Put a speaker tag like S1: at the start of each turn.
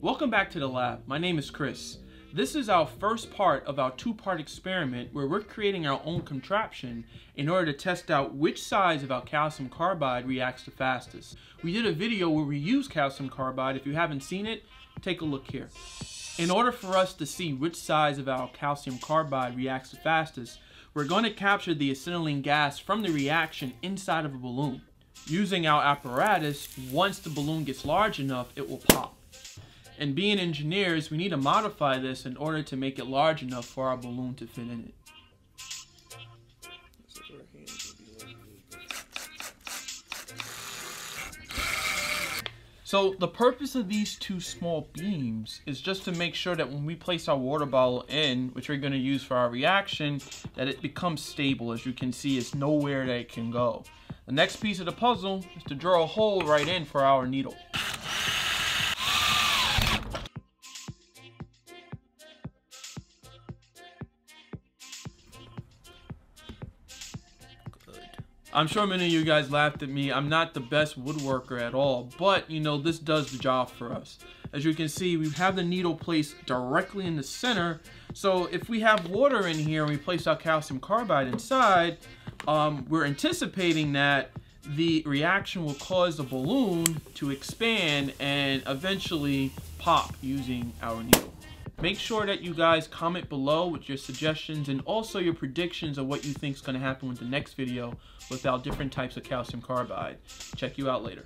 S1: Welcome back to the lab. My name is Chris. This is our first part of our two-part experiment where we're creating our own contraption in order to test out which size of our calcium carbide reacts the fastest. We did a video where we used calcium carbide. If you haven't seen it, take a look here. In order for us to see which size of our calcium carbide reacts the fastest, we're going to capture the acetylene gas from the reaction inside of a balloon. Using our apparatus, once the balloon gets large enough, it will pop. And being engineers, we need to modify this in order to make it large enough for our balloon to fit in it. So the purpose of these two small beams is just to make sure that when we place our water bottle in, which we're going to use for our reaction, that it becomes stable. As you can see, it's nowhere that it can go. The next piece of the puzzle is to draw a hole right in for our needle. I'm sure many of you guys laughed at me. I'm not the best woodworker at all, but you know, this does the job for us. As you can see, we have the needle placed directly in the center. So if we have water in here and we place our calcium carbide inside, we're anticipating that the reaction will cause the balloon to expand and eventually pop using our needle. Make sure that you guys comment below with your suggestions and also your predictions of what you think is going to happen with the next video with our different types of calcium carbide. Check you out later.